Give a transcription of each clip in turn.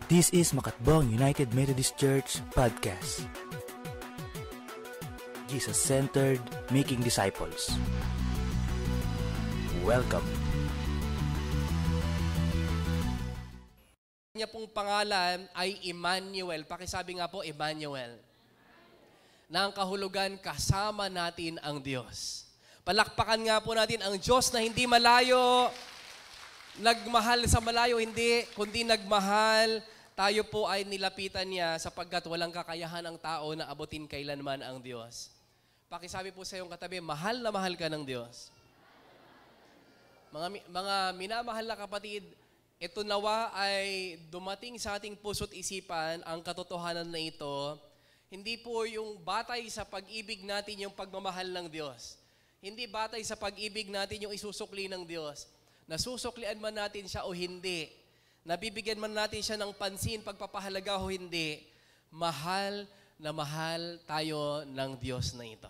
This is Makatbong United Methodist Church Podcast. Jesus-centered, making disciples. Welcome. Niya pong pangalan ay Emmanuel. Pakisabi nga po, Emmanuel. Na ang kahulugan, kasama natin ang Diyos. Palakpakan nga po natin ang Diyos na hindi malayo, nagmahal sa malayo, hindi, kundi nagmahal. Tayo po ay nilapitan niya sapagkat walang kakayahan ang tao na abutin kailanman ang Diyos. Pakisabi po sa iyong katabi, mahal na mahal ka ng Diyos. Mga minamahal na kapatid, ito nawa ay dumating sa ating puso't isipan ang katotohanan na ito. Hindi po yung batay sa pag-ibig natin yung pagmamahal ng Diyos. Hindi batay sa pag-ibig natin yung isusukli ng Diyos. Nasusuklian man natin siya o hindi. Nabibigyan man natin siya ng pansin, pagpapahalaga o hindi. Mahal na mahal tayo ng Diyos na ito.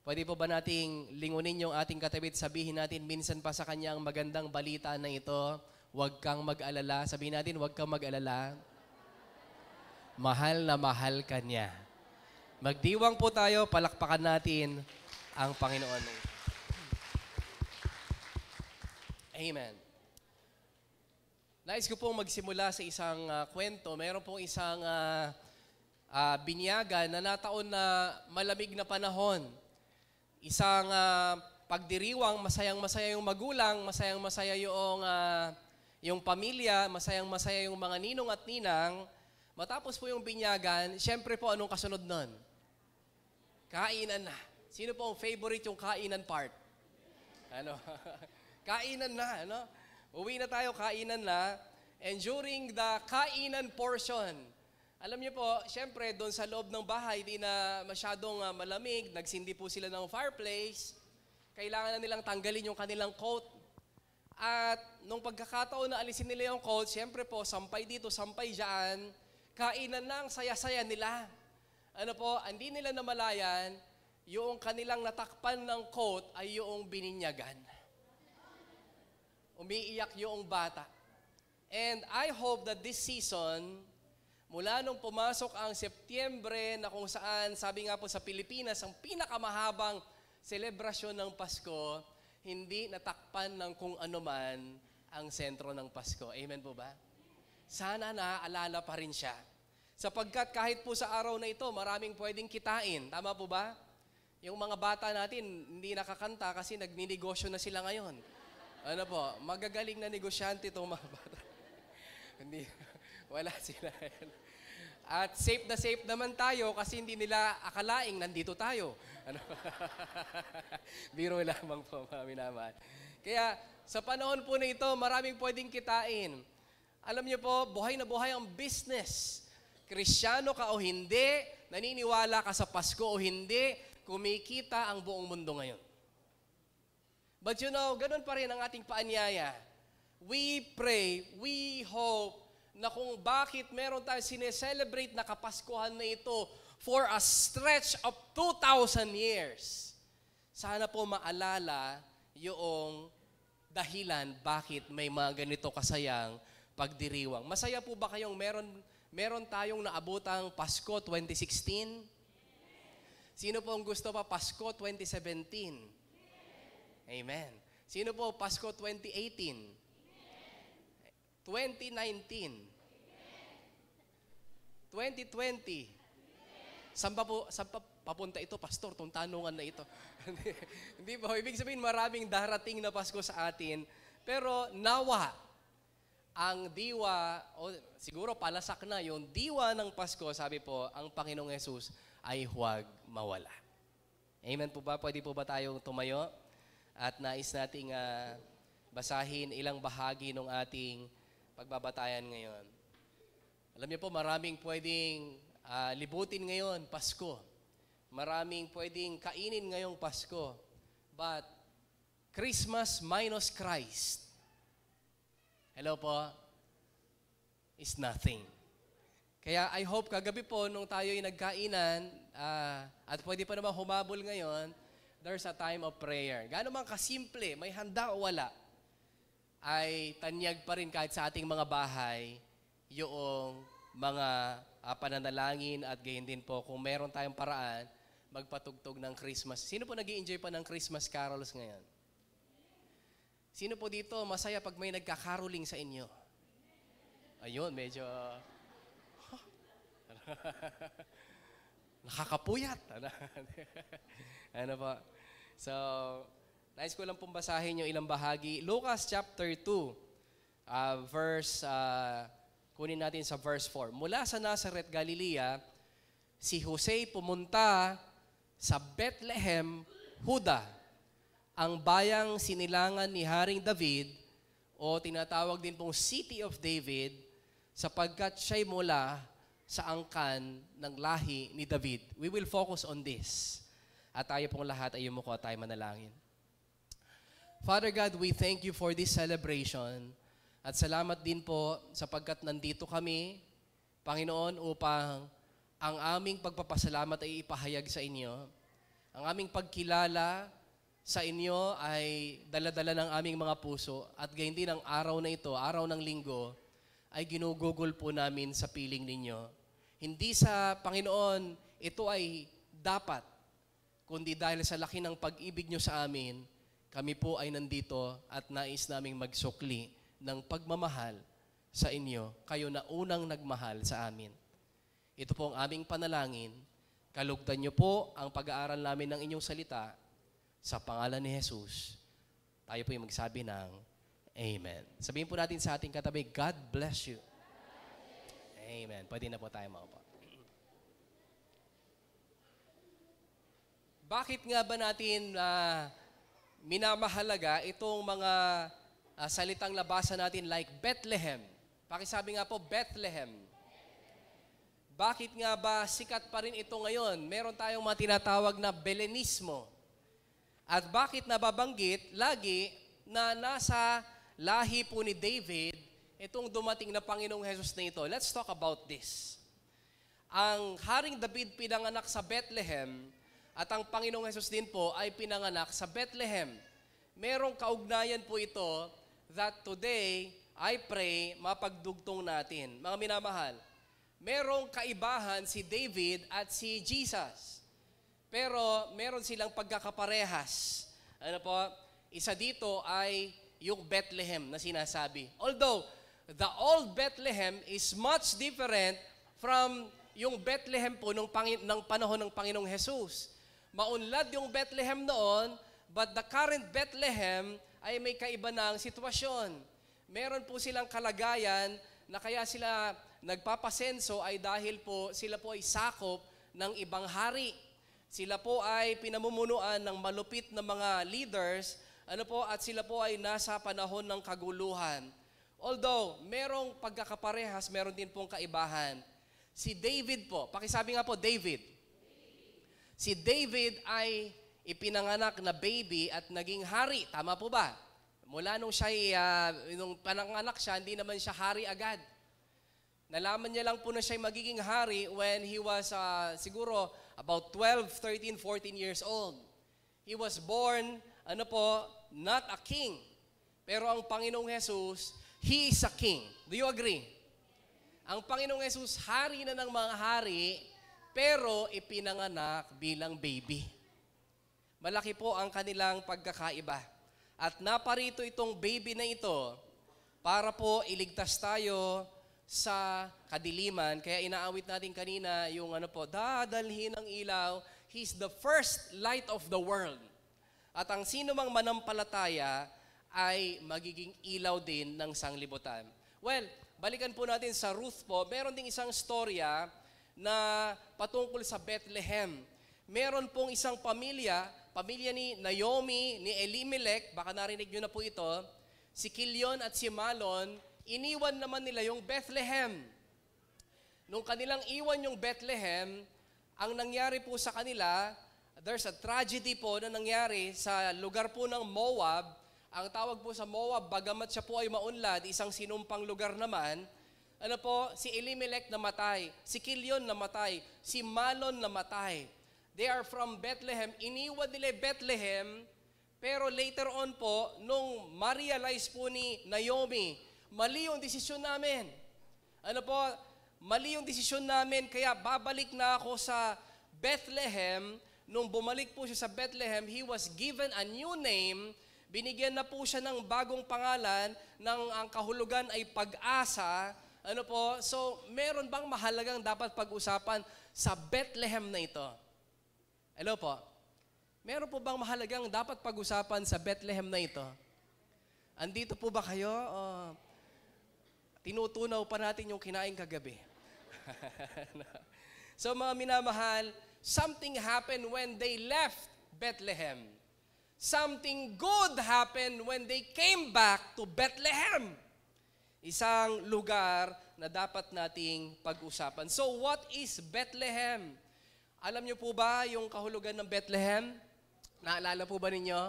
Pwede po ba nating lingunin yung ating katabi at sabihin natin minsan pa sa kanyang magandang balita na ito, huwag kang mag-alala. Sabihin natin, huwag kang mag-alala. Mahal na mahal ka niya. Magdiwang po tayo, palakpakan natin ang Panginoon. Amen. Nais ko pong magsimula sa isang kwento. Mayroon pong isang binyagan na nataon na malamig na panahon. Isang pagdiriwang, masayang-masaya yung magulang, masayang-masaya yung pamilya, masayang-masaya yung mga ninong at ninang. Matapos po yung binyagan, syempre po anong kasunod nun? Kainan na. Sino po ang favorite yung kainan part? Ano? Kainan na, ano? Uwi na tayo, kainan na. And during the kainan portion, alam niyo po, syempre, doon sa loob ng bahay, di na masyadong malamig, nagsindi po sila ng fireplace, kailangan na nilang tanggalin yung kanilang coat. At nung pagkakataon na alisin nila yung coat, syempre po, sampay dito, sampay dyan, kainan na ang saya-saya nila. Ano po, hindi nila namalayan, yung kanilang natakpan ng coat ay yung bininyagan. Umiiyak yung bata. And I hope that this season, mula nung pumasok ang Setyembre na kung saan, sabi nga po sa Pilipinas, ang pinakamahabang selebrasyon ng Pasko, hindi natakpan ng kung ano man ang sentro ng Pasko. Amen po ba? Sana naaalala pa rin siya. Sapagkat kahit po sa araw na ito, maraming pwedeng kitain. Tama po ba? Yung mga bata natin, hindi nakakanta kasi nagninegosyo na sila ngayon. Ano po, magagaling na negosyante itong mga bata. Hindi, wala sila. At safe na safe naman tayo kasi hindi nila akalaing nandito tayo. Ano? Biro lamang po, mga minamahal. Kaya sa panahon po na ito, maraming pwedeng kitain. Alam niyo po, buhay na buhay ang business. Kristyano ka o hindi, naniniwala ka sa Pasko o hindi, kumikita ang buong mundo ngayon. But you know, ganun pa rin ang ating paanyaya. We pray, we hope na kung bakit meron tayong sineselebrate na Kapaskuhan na ito for a stretch of 2,000 years. Sana po maalala yung dahilan bakit may mga ganito kasayang pagdiriwang. Masaya po ba kayong meron tayong naabutang Pasko 2016? Sino po ang gusto pa Pasko 2017? Amen. Sino po Pasko 2018? 2019? 2020? Saan pa papunta ito, Pastor? Itong tanungan na ito. Hindi po. Ibig sabihin, maraming darating na Pasko sa atin. Pero nawa, ang diwa, o siguro palasak na, yung diwa ng Pasko, sabi po, ang Panginoong Yesus ay huwag mawala. Amen po ba? Pwede po ba tayong tumayo? At nais nating basahin ilang bahagi ng ating pagbabatayan ngayon. Alam niyo po, maraming pwedeng libutin ngayon, Pasko. Maraming pwedeng kainin ngayong Pasko. But, Christmas minus Christ, hello po, is nothing. Kaya I hope kagabi po, nung tayo'y nagkainan, at pwede pa naman humabol ngayon, there's a time of prayer. Gaano man kasimple, may handa o wala, ay tanyag pa rin kahit sa ating mga bahay, yung mga pananalangin at gayon din po kung meron tayong paraan, magpatugtog ng Christmas. Sino po nag-i-enjoy pa ng Christmas carols ngayon? Sino po dito masaya pag may nagkakaroling sa inyo? Ayun, medyo nakakapuyat. Ano po? So, nais ko lang pong basahin yung ilang bahagi. Lucas chapter 2, kunin natin sa verse 4. Mula sa Nazareth, Galilea, si Jose pumunta sa Bethlehem, Huda, ang bayang sinilangan ni Haring David, o tinatawag din pong City of David, sapagkat siya'y mula sa angkan ng lahi ni David. We will focus on this. At tayo pong lahat ay yumuko at tayo manalangin. Father God, we thank you for this celebration. At salamat din po sapagkat nandito kami, Panginoon, upang ang aming pagpapasalamat ay ipahayag sa inyo. Ang aming pagkilala sa inyo ay dala-dala ng aming mga puso at gayon din ang araw na ito, araw ng linggo, ay ginugugol po namin sa piling ninyo. Hindi sa Panginoon, ito ay dapat, kundi dahil sa laki ng pag-ibig nyo sa amin, kami po ay nandito at nais naming magsukli ng pagmamahal sa inyo, kayo na unang nagmahal sa amin. Ito po ang aming panalangin. Kalugdan niyo po ang pag-aaral namin ng inyong salita sa pangalan ni Jesus. Tayo po yung magsabi ng Amen. Sabihin po natin sa ating katabi, God bless you. Amen. Pwede na po tayo maupo. Bakit nga ba natin minamahalaga itong mga salitang labasan natin like Bethlehem? Pakisabi nga po, Bethlehem. Bakit nga ba sikat pa rin ito ngayon? Meron tayong mga tinatawag na Belenismo. At bakit nababanggit lagi na nasa lahi po ni David itong dumating na Panginoong Hesus na ito? Let's talk about this. Ang Haring David pinanganak sa Bethlehem at ang Panginoong Hesus din po ay pinanganak sa Bethlehem. Merong kaugnayan po ito that today, I pray, mapagdugtong natin. Mga minamahal, merong kaibahan si David at si Jesus. Pero meron silang pagkakaparehas. Ano po? Isa dito ay yung Bethlehem na sinasabi. Although, the old Bethlehem is much different from yung Bethlehem po ng panahon ng Panginoong Jesus. Maunlad yung Bethlehem noon, but the current Bethlehem ay may kaiba ng sitwasyon. Meron po silang kalagayan na kaya sila nagpapasenso ay dahil po sila po ay sakop ng ibang hari. Sila po ay pinamumunuan ng malupit na mga leaders, at sila po ay nasa panahon ng kaguluhan. Although, merong pagkakaparehas, meron din pong kaibahan. Si David po, pakisabi nga po, David. Si David ay ipinanganak na baby at naging hari. Tama po ba? Mula nung nung pananganak siya, hindi naman siya hari agad. Nalaman niya lang po na siya magiging hari when he was siguro about 12, 13, 14 years old. He was born, not a king. Pero ang Panginoong Jesus, He is a king. Do you agree? Ang Panginoong Jesus, hari na ng mga hari, pero ipinanganak bilang baby. Malaki po ang kanilang pagkakaiba. At naparito itong baby na ito para po iligtas tayo sa kadiliman. Kaya inaawit natin kanina yung dadalhin ng ilaw. He's the first light of the world. At ang sino mang manampalataya ay magiging ilaw din ng sanglibutan. Well, balikan po natin sa Ruth po. Meron ding isang storya na patungkol sa Bethlehem. Meron pong isang pamilya ni Naomi, ni Elimelech, baka narinig nyo na po ito, si Kilion at si Malon, iniwan naman nila yung Bethlehem. Nung kanilang iwan yung Bethlehem, ang nangyari po sa kanila, there's a tragedy po na nangyari sa lugar po ng Moab. Ang tawag po sa Moab, bagamat siya po ay maunlad, isang sinumpang lugar naman, si Elimelech namatay, si Kilion namatay, si Malon namatay. They are from Bethlehem. Iniwan nila Bethlehem, pero later on po, nung ma-realize po ni Naomi, mali yung desisyon namin. Ano po, mali yung desisyon namin, kaya babalik na ako sa Bethlehem. Nung bumalik po siya sa Bethlehem, he was given a new name. Binigyan na po siya ng bagong pangalan, ang kahulugan ay pag-asa. Ano po, so meron bang mahalagang dapat pag-usapan sa Bethlehem na ito? Hello po. Meron po bang mahalagang dapat pag-usapan sa Bethlehem na ito? Andito po ba kayo? Tinutunaw pa natin yung kinain kagabi. So mga minamahal, something happened when they left Bethlehem. Something good happened when they came back to Bethlehem. Isang lugar na dapat nating pag-usapan. So what is Bethlehem? Alam niyo po ba yung kahulugan ng Bethlehem? Naalala po ba ninyo?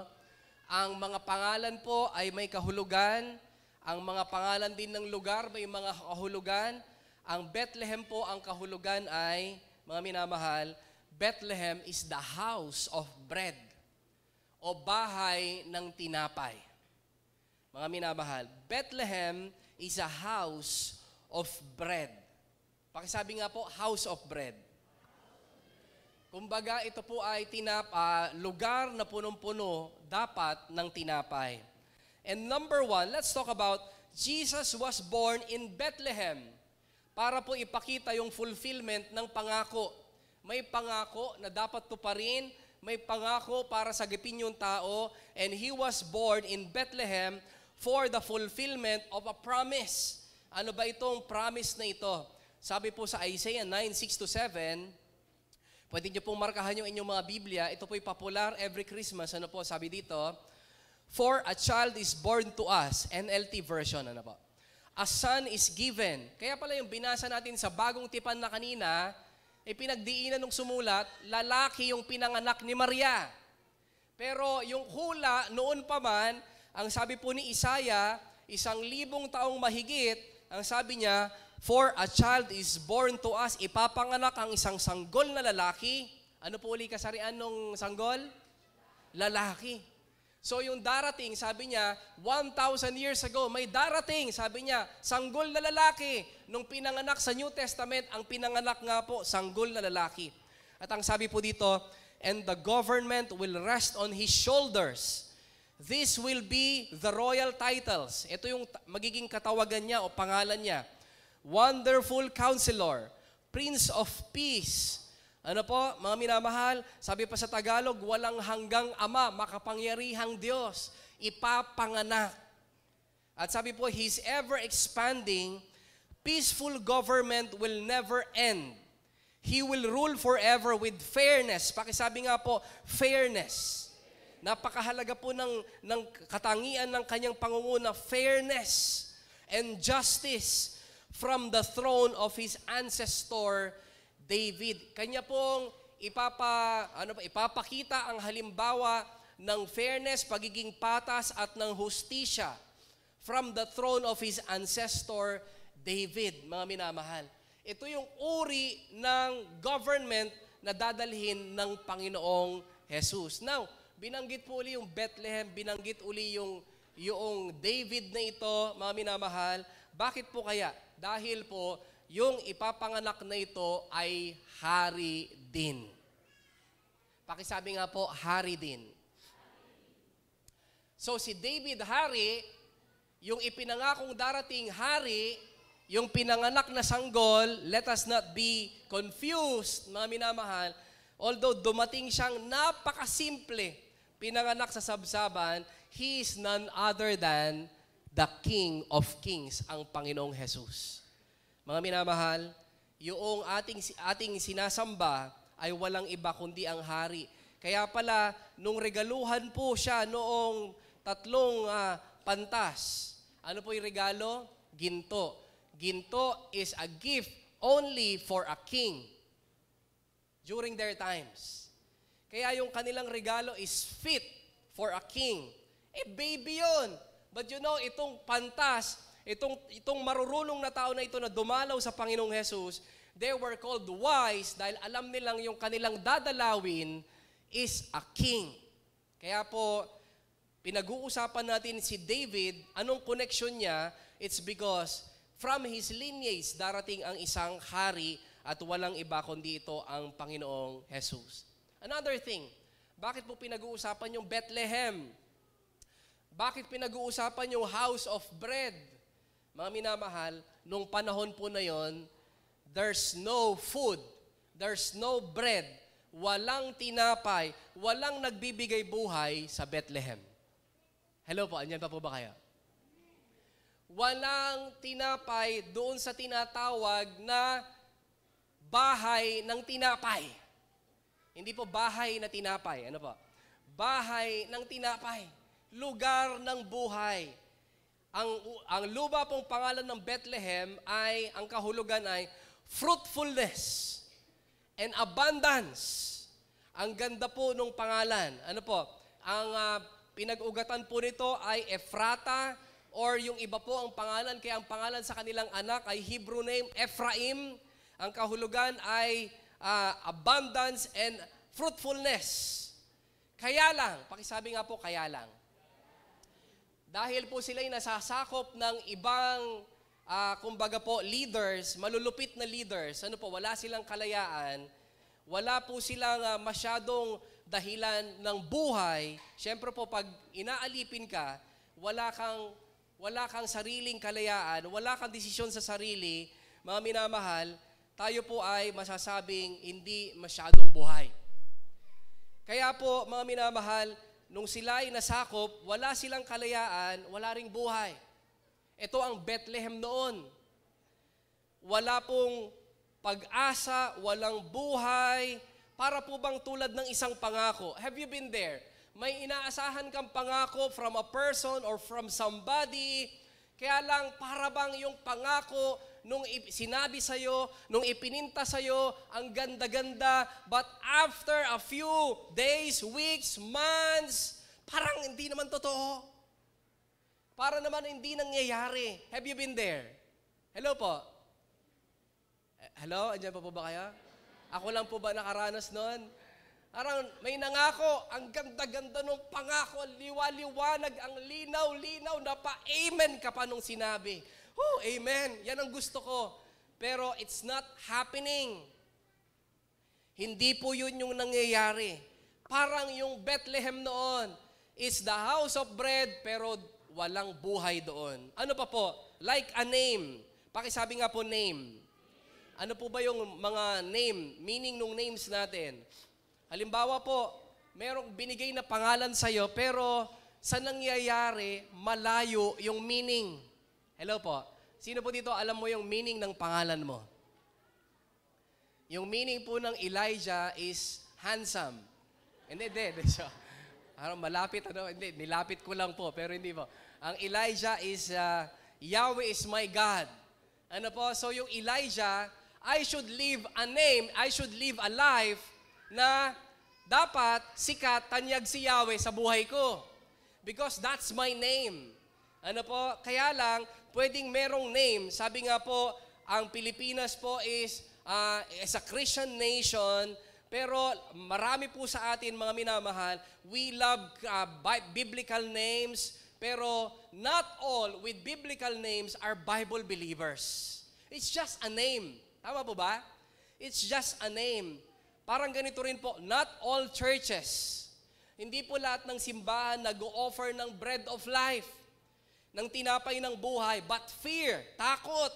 Ang mga pangalan po ay may kahulugan. Ang mga pangalan din ng lugar may mga kahulugan. Ang Bethlehem po, ang kahulugan ay, mga minamahal, Bethlehem is the house of bread o bahay ng tinapay. Mga minamahal, Bethlehem is a house of bread. Pakisabi nga po, house of bread. Kumbaga, ito po ay lugar na punong-puno dapat ng tinapay. And number 1, let's talk about Jesus was born in Bethlehem para po ipakita yung fulfillment ng pangako. May pangako na dapat tuparin, may pangako para sagipin yung tao, and He was born in Bethlehem for the fulfillment of a promise. Ano ba itong promise na ito? Sabi po sa Isaiah 9:6-7, pwede niyo pong markahan yung inyong mga Biblia. Ito po'y popular every Christmas. Ano po, sabi dito, for a child is born to us. NLT version, ano po? A son is given. Kaya pala yung binasa natin sa bagong tipan na kanina, pinagdiinan ng sumulat, lalaki yung pinanganak ni Maria. Pero yung hula, noon pa man, ang sabi po ni Isaiah, 1,000 taong mahigit, ang sabi niya, for a child is born to us, ipapanganak ang isang sanggol na lalaki. Ano po uli kasarian ng sanggol? Lalaki. So yung darating, sabi niya, 1,000 years ago, may darating, sabi niya, sanggol na lalaki. Nung pinanganak sa New Testament, ang pinanganak nga po, sanggol na lalaki. At ang sabi po dito, and the government will rest on his shoulders. This will be the royal titles. Ito yung magiging katawagan niya o pangalan niya. Wonderful Counselor, Prince of Peace. Ano po, mga minamahal, sabi pa sa Tagalog, walang hanggang Ama, makapangyarihang Diyos, ipapanganak. At sabi po, He's ever expanding, peaceful government will never end. He will rule forever with fairness. Pakisabi nga po, fairness. Napakahalaga po ng katangian ng kanyang pangunguna, fairness and justice from the throne of his ancestor David. Kanya pong ipapakita ang halimbawa ng fairness, pagiging patas at ng hustisya from the throne of his ancestor David, mga minamahal. Ito yung uri ng government na dadalhin ng Panginoong Jesus. Now, binanggit po uli yung Bethlehem, binanggit uli yung David na ito, mga minamahal. Bakit po kaya? Dahil po, yung ipapanganak na ito ay hari din. Pakisabi nga po, hari din. So si David hari, yung ipinangakong darating hari, yung pinanganak na sanggol, let us not be confused, mga minamahal, although dumating siyang napakasimple, pinanganak sa sabsaban, He is none other than the King of Kings, ang Panginoong Jesus. Mga minamahal, yung ating sinasamba ay walang iba kundi ang hari. Kaya pala, nung regaluhan po siya noong 3 pantas, ano po yung regalo? Ginto. Ginto is a gift only for a king during their times. Kaya yung kanilang regalo is fit for a king. Baby yun. But you know, itong pantas, itong marurunong na tao na ito na dumalaw sa Panginoong Jesus, they were called wise dahil alam nilang yung kanilang dadalawin is a king. Kaya po, pinag-uusapan natin si David, anong connection niya? It's because from his lineage darating ang isang hari at walang iba kundi ito ang Panginoong Jesus. Another thing, bakit po pinag-uusapan yung Bethlehem? Bakit pinag-uusapan yung house of bread? Mga minamahal, nung panahon po na yon, there's no food, there's no bread, walang tinapay, walang nagbibigay buhay sa Bethlehem. Hello po, andyan pa po ba kayo? Walang tinapay doon sa tinatawag na bahay ng tinapay. Hindi po bahay na tinapay. Ano po? Bahay ng tinapay. Lugar ng buhay. Ang lupa pong pangalan ng Bethlehem ay, ang kahulugan ay fruitfulness and abundance. Ang ganda po nung pangalan. Ano po? Ang pinag-ugatan po nito ay Ephrata, or yung iba po ang pangalan, kaya ang pangalan sa kanilang anak ay Hebrew name Ephraim. Ang kahulugan ay abundance and fruitfulness. Kaya lang, pakisabi nga po, kaya lang. Dahil po sila'y nasasakop ng ibang, kumbaga po, leaders, malulupit na leaders, ano po, wala silang kalayaan, wala po silang masyadong dahilan ng buhay. Siyempre po, pag inaalipin ka, wala kang sariling kalayaan, wala kang desisyon sa sarili, mga minamahal, tayo po ay masasabing hindi masyadong buhay. Kaya po, mga minamahal, nung sila ay nasakop, wala silang kalayaan, wala ring buhay. Ito ang Bethlehem noon. Wala pong pag-asa, walang buhay, para po bang tulad ng isang pangako. Have you been there? May inaasahan kang pangako from a person or from somebody, kaya lang para bang yung pangako nung sinabi sa'yo, nung ipininta sa'yo, ang ganda-ganda, but after a few days, weeks, months, parang hindi naman totoo. Para naman hindi nangyayari. Have you been there? Hello po? Hello? Andiyan pa po ba kayo? Ako lang po ba nakaranas nun? Parang may nangako, ang ganda-ganda nung pangako, liwa-liwanag, ang linaw-linaw, napa-amen ka pa nung sinabi. Oh, amen. Yan ang gusto ko. Pero it's not happening. Hindi po yun yung nangyayari. Parang yung Bethlehem noon is the house of bread, pero walang buhay doon. Ano pa po? Like a name. Pakisabi nga po name. Ano po ba yung mga name? Meaning nung names natin. Halimbawa po, merong binigay na pangalan sa'yo, pero sa nangyayari, malayo yung meaning. Hello po. Sino po dito alam mo yung meaning ng pangalan mo? Yung meaning po ng Elijah is handsome. Hindi. So, parang malapit, Hindi, nilapit ko lang po, pero hindi po. Ang Elijah is, Yahweh is my God. Ano po? So yung Elijah, I should live a name, I should live a life na dapat sikat, tanyag si Yahweh sa buhay ko. Because that's my name. Ano po? Kaya lang, pwedeng merong name. Sabi nga po, ang Pilipinas po is a Christian nation, pero marami po sa atin, mga minamahal, we love biblical names, pero not all with biblical names are Bible believers. It's just a name. Tama po ba? It's just a name. Parang ganito rin po, not all churches. Hindi po lahat ng simbahan nag-o-offer ng bread of life, ng tinapay ng buhay, but fear, takot,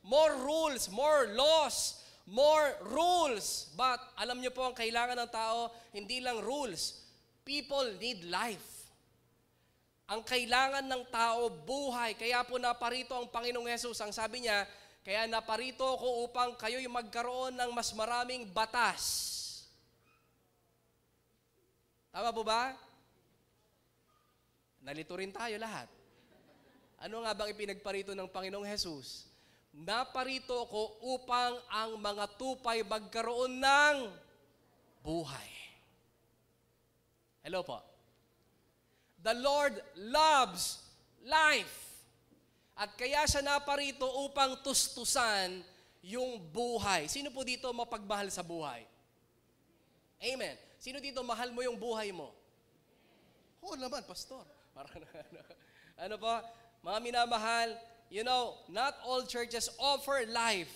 more rules, more laws, more rules. But alam niyo po, ang kailangan ng tao, hindi lang rules. People need life. Ang kailangan ng tao, buhay. Kaya po naparito ang Panginoong Hesus. Ang sabi niya, kaya naparito ko upang kayo'y magkaroon ng mas maraming batas. Tama po ba? Nalito rin tayo lahat. Ano nga bang ipinagparito ng Panginoong Hesus? Naparito ko upang ang mga tupay magkaroon ng buhay. Hello po. The Lord loves life. At kaya siya naparito upang tustusan yung buhay. Sino po dito mapagmahal sa buhay? Amen. Sino dito mahal mo yung buhay mo? Oo naman, pastor. Ano po? Mga minamahal, not all churches offer life.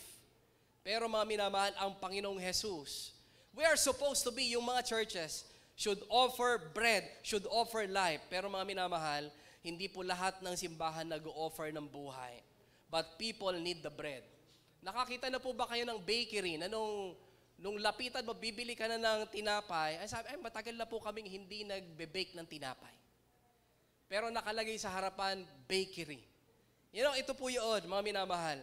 Pero mga minamahal, ang Panginoong Jesus, we are supposed to be, yung mga churches, should offer bread, should offer life. Pero mga minamahal, hindi po lahat ng simbahan nag-o-offer ng buhay. But people need the bread. Nakakita na po ba kayo ng bakery na nung lapitan mo, bibili ka na ng tinapay, ay sabi, matagal na po kaming hindi nagbe-bake ng tinapay. Pero nakalagay sa harapan, bakery. Ito po yun, mga minamahal.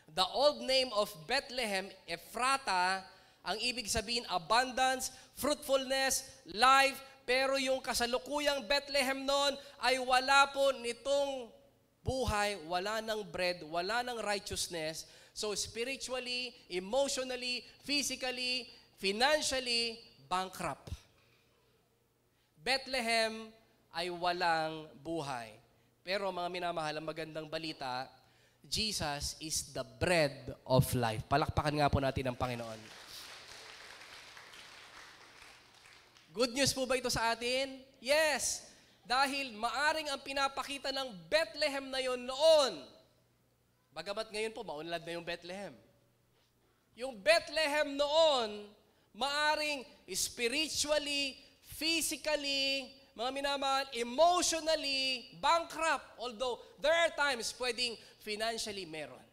The old name of Bethlehem, Ephrata, ang ibig sabihin, abundance, fruitfulness, life, pero yung kasalukuyang Bethlehem noon ay wala po nitong buhay, wala ng bread, wala ng righteousness. So spiritually, emotionally, physically, financially, bankrupt. Bethlehem ay walang buhay. Pero mga minamahal, ang magandang balita, Jesus is the bread of life. Palakpakan nga po natin ang Panginoon. Good news po ba ito sa atin? Yes! Dahil maaring ang pinapakita ng Bethlehem na yon noon. Bagamat ngayon po, maunlad na yung Bethlehem. Yung Bethlehem noon, maaring spiritually, physically, mga minamahal, emotionally, bankrupt. Although, there are times pwedeng financially meron.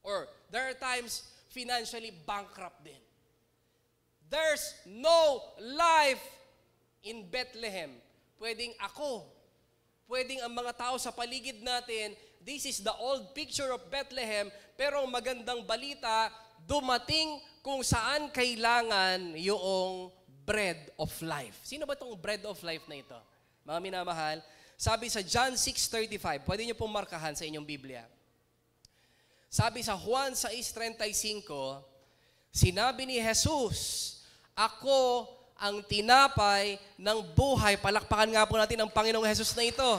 Or, there are times financially bankrupt din. There's no life in Bethlehem. Pwedeng ako, pwedeng ang mga tao sa paligid natin, this is the old picture of Bethlehem, pero ang magandang balita, dumating kung saan kailangan yung bread of life. Sino ba itong bread of life na ito? Mga minamahal, sabi sa John 6:35, pwede niyo pong markahan sa inyong Biblia. Sabi sa Juan 6:35, sinabi ni Jesus, ako ang tinapay ng buhay. Palakpakan nga po natin ang Panginoong Jesus na ito.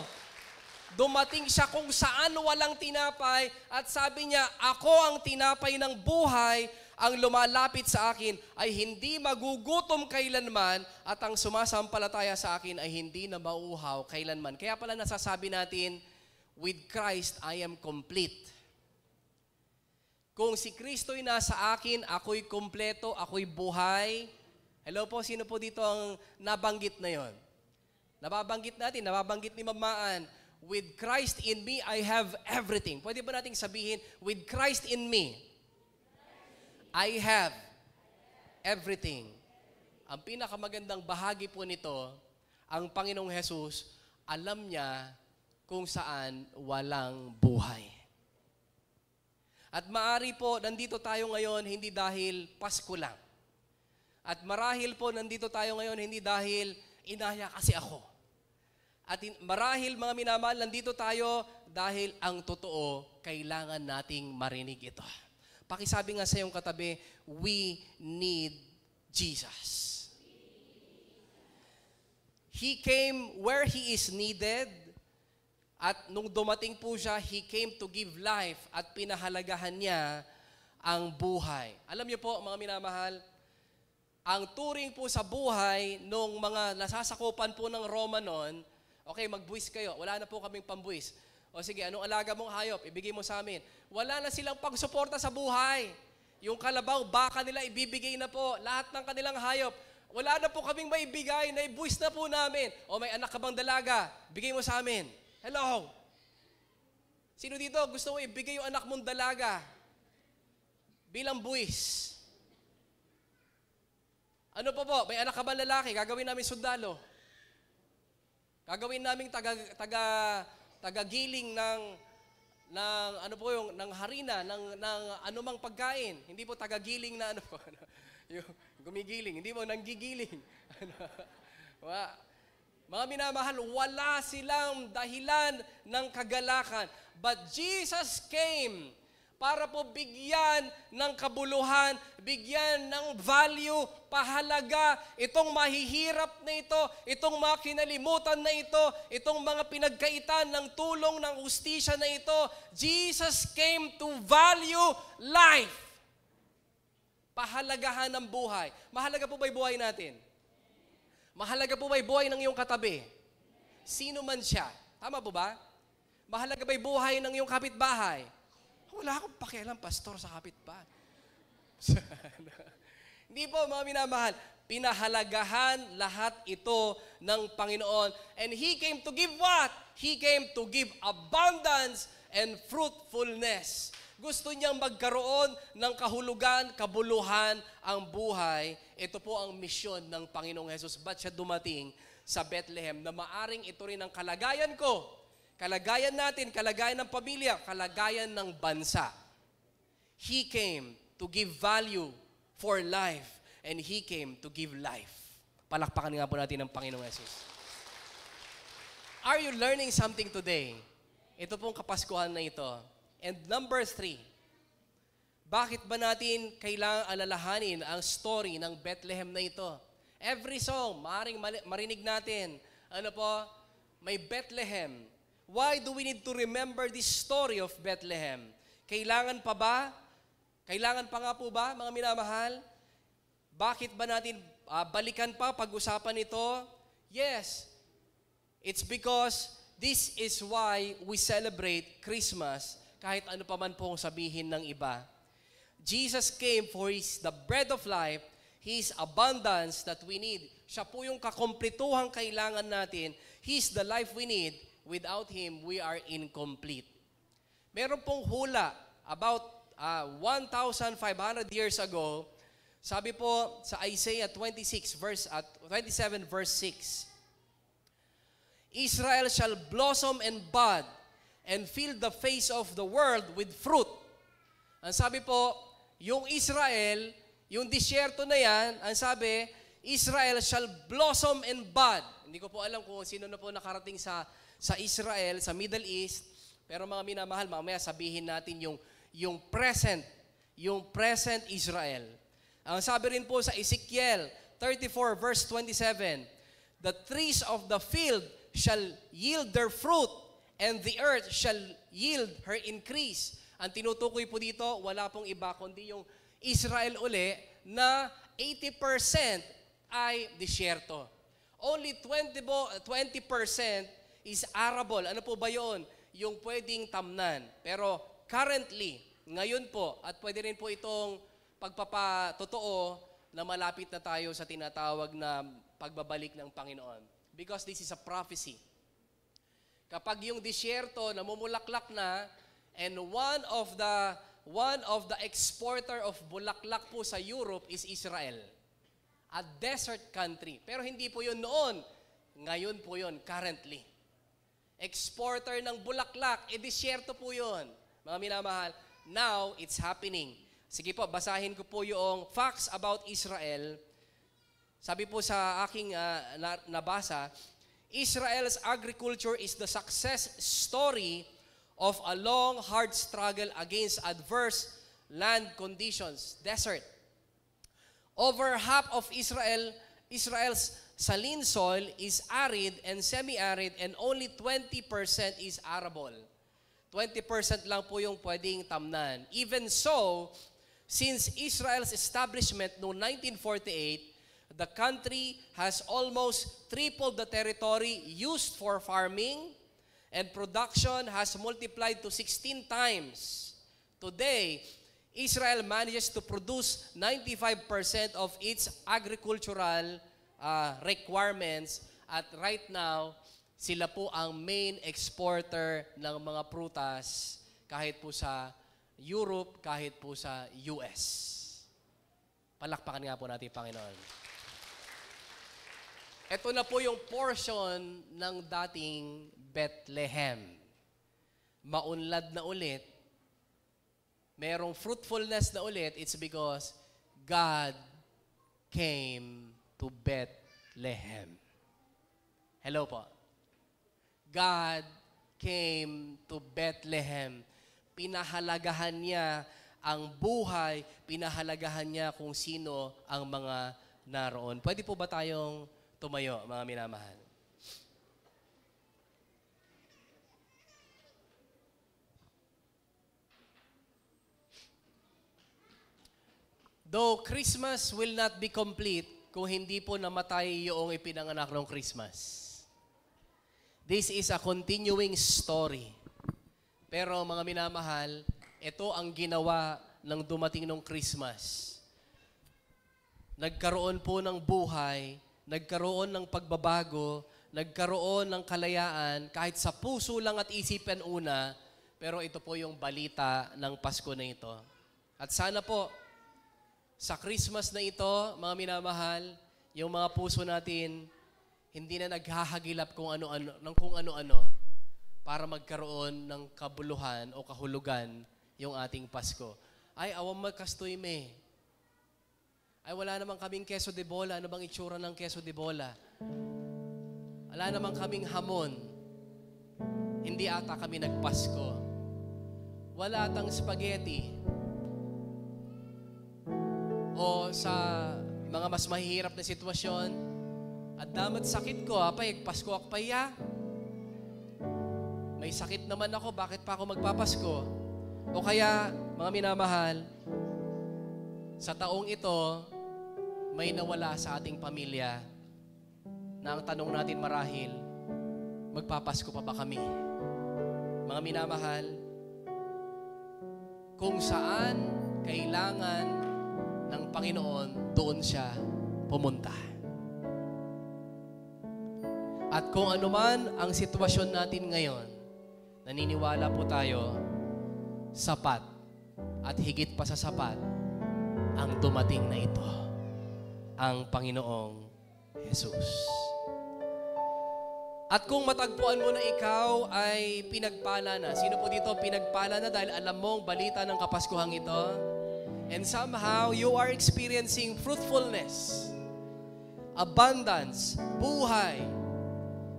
Dumating siya kung saan walang tinapay at sabi niya, ako ang tinapay ng buhay, ang lumalapit sa akin ay hindi magugutom kailanman at ang sumasampalataya sa akin ay hindi na mauuhaw kailanman. Kaya pala nasasabi natin, with Christ I am complete. Kung si Kristo'y nasa akin, ako'y kompleto, ako'y buhay. Hello po, sino po dito ang nabanggit na yon? Nababanggit natin, nababanggit ni Mamaan, with Christ in me, I have everything. Pwede ba nating sabihin, with Christ in me, I have everything. Ang pinakamagandang bahagi po nito, ang Panginoong Jesus, alam niya kung saan walang buhay. At maari po, nandito tayo ngayon, hindi dahil Pasko lang. At marahil po, nandito tayo ngayon, hindi dahil inaya kasi ako. At marahil, mga minamahal, nandito tayo dahil ang totoo, kailangan nating marinig ito. Pakisabi nga sa iyong katabi, we need Jesus. He came where He is needed. At nung dumating po siya, He came to give life at pinahalagahan niya ang buhay. Alam niyo po, mga minamahal, ang turing po sa buhay nung mga nasasakupan po ng Roma noon, okay, magbuwis kayo. Wala na po kaming pambuwis. O sige, anong alaga mong hayop? Ibigay mo sa amin. Wala na silang pagsuporta sa buhay. Yung kalabaw, baka nila ibibigay na po. Lahat ng kanilang hayop. Wala na po kaming maibigay. Naibuwis na po namin. O may anak ka bang dalaga? Bigay mo sa amin. Hello? Sino dito gusto mo ibigay yung anak mong dalaga bilang buwis? Ano po? May anak ka ba lalaki? Gagawin namin sundalo. Gagawin namin tagagiling ng ano po yung ng harina ng anumang pagkain. Hindi po tagagiling na ano po yung gumigiling, hindi po nanggigiling. Mga minamahal, wala silang dahilan ng kagalakan. But Jesus came para po bigyan ng kabuluhan, bigyan ng value, pahalaga, itong mahihirap na ito, itong mga kinalimutan na ito, itong mga pinagkaitan ng tulong ng hustisya na ito. Jesus came to value life. Pahalagahan ng buhay. Mahalaga po ba yung buhay natin? Mahalaga po ba yung buhay ng iyong katabi? Sino man siya. Tama po ba? Mahalaga ba'y buhay ng iyong kapitbahay? Wala akong pakialam, pastor, sa kapitbahay. Hindi po, mga minamahal. Pinahalagahan lahat ito ng Panginoon. And He came to give what? He came to give abundance and fruitfulness. Gusto niyang magkaroon ng kahulugan, kabuluhan ang buhay. Ito po ang misyon ng Panginoong Hesus. Ba't siya dumating sa Bethlehem na maaring ito rin ang kalagayan ko, kalagayan natin, kalagayan ng pamilya, kalagayan ng bansa. He came to give value for life and He came to give life. Palakpakan nga po natin ang Panginoong Hesus. Are you learning something today? Ito pong kapaskuhan na ito. And number 3, bakit ba natin kailangang alalahanin ang story ng Bethlehem na ito? Every song, maaaring marinig natin, may Bethlehem. Why do we need to remember this story of Bethlehem? Kailangan pa ba? Kailangan pa nga po ba, mga minamahal? Bakit ba natin balikan pa, pag-usapan ito? Yes, it's because this is why we celebrate Christmas, kahit ano pa man pong sabihin ng iba. Jesus came for the bread of life, His abundance that we need. Siya po yung kakomplituhang kailangan natin. He's the life we need. Without Him, we are incomplete. Meron pong hula about 1,500 years ago, sabi po sa Isaiah 27 verse 6, Israel shall blossom and bud and fill the face of the world with fruit. Ang sabi po, yung Israel, yung disyerto na yan, ang sabi, Israel shall blossom and bud. Hindi ko po alam kung sino na po nakarating sa Israel, sa Middle East, pero mga minamahal, mamaya sabihin natin yung present Israel. Ang sabi rin po sa Ezekiel 34 verse 27, the trees of the field shall yield their fruit, and the earth shall yield her increase. Ang tinutukoy po dito, wala pong iba kundi yung Israel uli na 80% ay disyerto. Only 20% is arable. Ano po ba yun? Yung pwedeng tamnan. Pero currently, ngayon po, at pwede rin po itong pagpapatotoo na malapit na tayo sa tinatawag na pagbabalik ng Panginoon. Because this is a prophecy. Kapag yung disyerto namumulaklak na, and one of the exporter of bulaklak po sa Europe is Israel. A desert country. Pero hindi po yun noon. Ngayon po yun, currently. Exporter ng bulaklak, disyerto po yun. Mga minamahal, now it's happening. Sige po, basahin ko po yung facts about Israel. Sabi po sa aking nabasa, Israel's agriculture is the success story of a long, hard struggle against adverse land conditions, desert. Over half of Israel's saline soil is arid and semi-arid, and only 20% is arable. 20% lang po yung pwedeng tamnan. Even so, since Israel's establishment noong 1948, the country has almost tripled the territory used for farming, and production has multiplied to 16 times. Today, Israel manages to produce 95% of its agricultural requirements, at right now, sila po ang main exporter ng mga prutas kahit po sa Europe, kahit po sa US. Palakpakan nga po natin, Panginoon. Ito na po yung portion ng dating Bethlehem. Maunlad na ulit. Merong fruitfulness na ulit. It's because God came to Bethlehem. Hello po. God came to Bethlehem. Pinahalagahan niya ang buhay, pinahalagahan niya kung sino ang mga naroon. Pwede po ba tayong tumayo, mga minamahal? Though Christmas will not be complete kung hindi po namatay yung ipinanganak ng Christmas. This is a continuing story. Pero mga minamahal, ito ang ginawa ng dumating ng Christmas. Nagkaroon po ng buhay, nagkaroon ng pagbabago, nagkaroon ng kalayaan, kahit sa puso lang at isipan una, pero ito po yung balita ng Pasko na ito. At sana po, sa Christmas na ito, mga minamahal, yung mga puso natin, hindi na naghahagilap kung ano-ano para magkaroon ng kabuluhan o kahulugan yung ating Pasko. Ay, awam magkastoy me. Ay, wala namang kaming keso de bola. Ano bang itsura ng keso de bola? Wala namang kaming hamon. Hindi ata kami nagpasko. Wala atang spaghetti. O sa mga mas mahihirap na sitwasyon, at damat sakit ko, apay, Pasko akpaya. May sakit naman ako, bakit pa ako magpapasko? O kaya, mga minamahal, sa taong ito, may nawala sa ating pamilya na ang tanong natin marahil, magpapasko pa ba kami? Mga minamahal, kung saan kailangan ng Panginoon, doon siya pumunta. At kung anuman ang sitwasyon natin ngayon, naniniwala po tayo, sapat at higit pa sa sapat ang dumating na ito, ang Panginoong Jesus. At kung matagpuan mo na ikaw ay pinagpala na, sino po dito pinagpala na dahil alam mong balita ng Kapaskuhang ito? And somehow you are experiencing fruitfulness, abundance, buhay,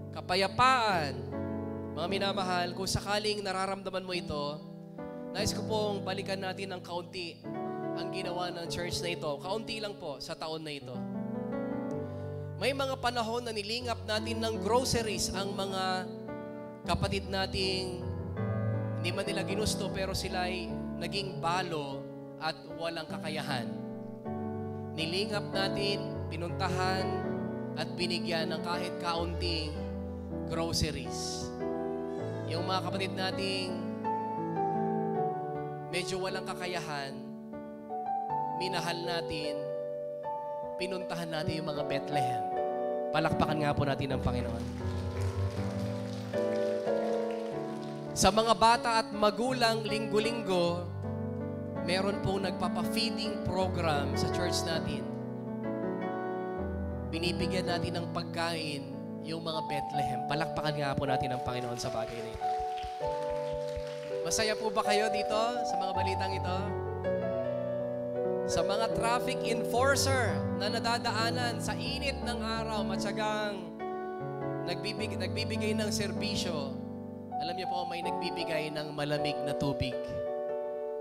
kapayapaan. Mga minamahal, kung sakaling nararamdaman mo ito, nais ko pong balikan natin ng kaunti ang ginawa ng church na ito. Kaunti lang po sa taon na ito. May mga panahon na nilingap natin ng groceries ang mga kapatid nating hindi man nila ginusto pero sila'y naging balo at walang kakayahan. Nilingap natin, pinuntahan at binigyan ng kahit kaunting groceries. Yung mga kapatid nating medyo walang kakayahan, minahal natin, pinuntahan natin yung mga Bethlehem. Palakpakan nga po natin ang Panginoon. Sa mga bata at magulang, linggo-linggo, meron pong nagpapa-feeding program sa church natin. Binibigyan natin ng pagkain yung mga Bethlehem. Palakpakan nga po natin ang Panginoon sa bagay na ito. Masaya po ba kayo dito sa mga balitang ito? Sa mga traffic enforcer na nadadaanan sa init ng araw, matyagang nagbibigay ng serbisyo. Alam niyo po, may nagbibigay ng malamig na tubig.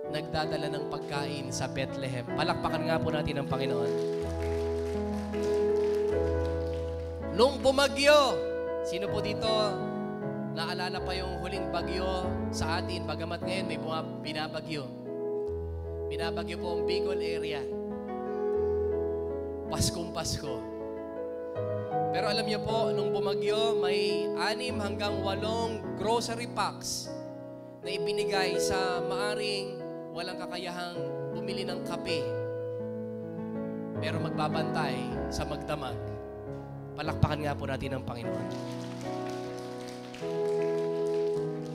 Nagdadala ng pagkain sa Bethlehem. Palakpakan nga po natin ang Panginoon. Nung bumagyo, sino po dito naalala pa yung huling bagyo sa atin, bagamat ngayon may binabagyo. Binabagyo po ang Bicol area. Paskong Pasko. Pero alam niyo po, nung bumagyo, may 6 hanggang 8 grocery packs na ibinigay sa maaring walang kakayahang bumili ng kape. Pero magbabantay sa magdamag. Palakpakan nga po natin ang Panginoon.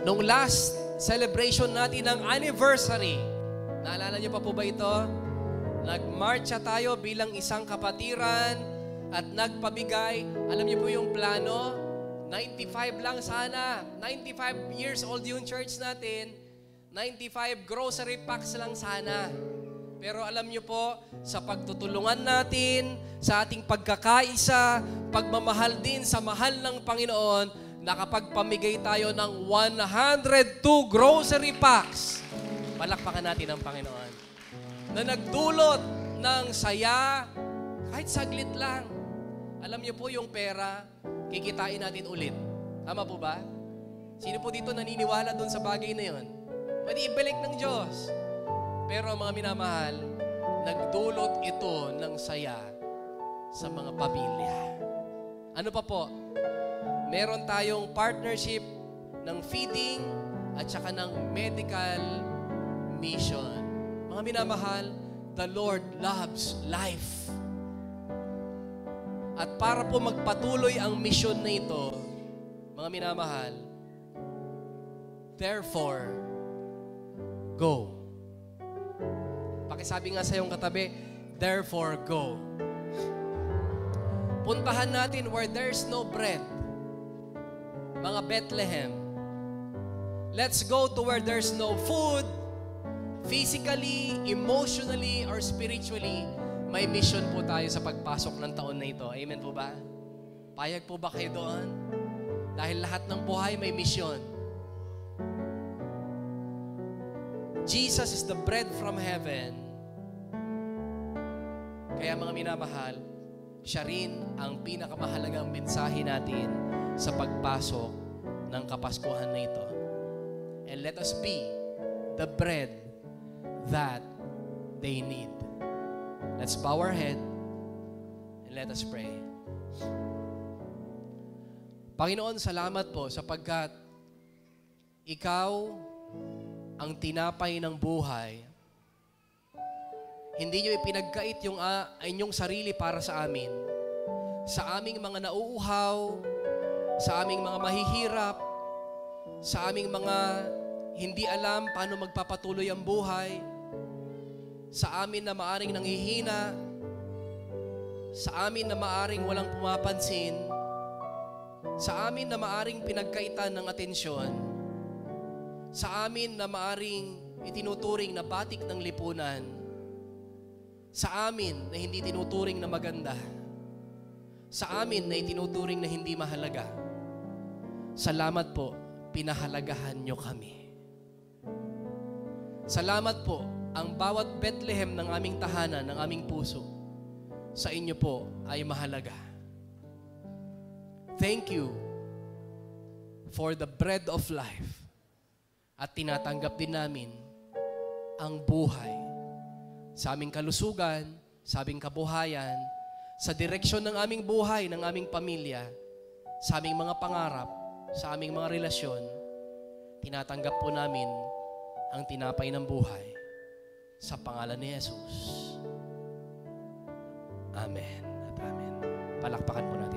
Nung last celebration natin ng anniversary, naalala niyo pa po ba ito? Nagmarcha tayo bilang isang kapatiran at nagpabigay. Alam niyo po yung plano? 95 lang sana. 95 years old yung church natin. 95 grocery packs lang sana. Pero alam niyo po, sa pagtutulungan natin, sa ating pagkakaisa, pagmamahal din sa mahal ng Panginoon, nakapagpamigay tayo ng 102 grocery packs. Palakpakan natin ang Panginoon. Na nagdulot ng saya, kahit saglit lang. Alam niyo po yung pera, kikitain natin ulit. Tama po ba? Sino po dito naniniwala doon sa bagay na yon? Pwede ibalik ng Diyos. Pero mga minamahal, nagdulot ito ng saya sa mga pamilya. Ano pa po? Meron tayong partnership ng feeding at saka ng medical mission. Mga minamahal, the Lord loves life. At para po magpatuloy ang mission na ito, mga minamahal, therefore, go. Pakisabi nga sa iyong katabi, therefore, go. Puntahan natin where there's no bread. Mga Bethlehem. Let's go to where there's no food. Physically, emotionally, or spiritually, may mission po tayo sa pagpasok ng taon na ito. Amen po ba? Payag po ba kayo doon? Dahil lahat ng buhay may mission. Jesus is the bread from heaven. Kaya mga minamahal, siya rin ang pinakamahalagang mensahe natin sa pagpasok ng Kapaskuhan na ito. And let us be the bread that they need. Let's bow our head and let us pray. Panginoon, salamat po sapagkat Ikaw ang tinapay ng buhay. Hindi niyo ipinagkait yung inyong sarili para sa amin. Sa aming mga nauuhaw, sa aming mga mahihirap, sa aming mga hindi alam paano magpapatuloy ang buhay, sa amin na maaring nanghihina, sa amin na maaring walang pumapansin, sa amin na maaring pinagkaitan ng atensyon, sa amin na maaring itinuturing na batik ng lipunan, sa amin na hindi tinuturing na maganda, sa amin na itinuturing na hindi mahalaga. Salamat po, pinahalagahan nyo kami. Salamat po, ang bawat Bethlehem ng aming tahanan, ng aming puso, sa inyo po ay mahalaga. Thank you for the bread of life. At tinatanggap din namin ang buhay sa aming kalusugan, sa aming kabuhayan, sa direksyon ng aming buhay, ng aming pamilya, sa aming mga pangarap, sa aming mga relasyon. Tinatanggap po namin ang tinapay ng buhay sa pangalan ni Jesus. Amen at amen. Palakpakan po natin.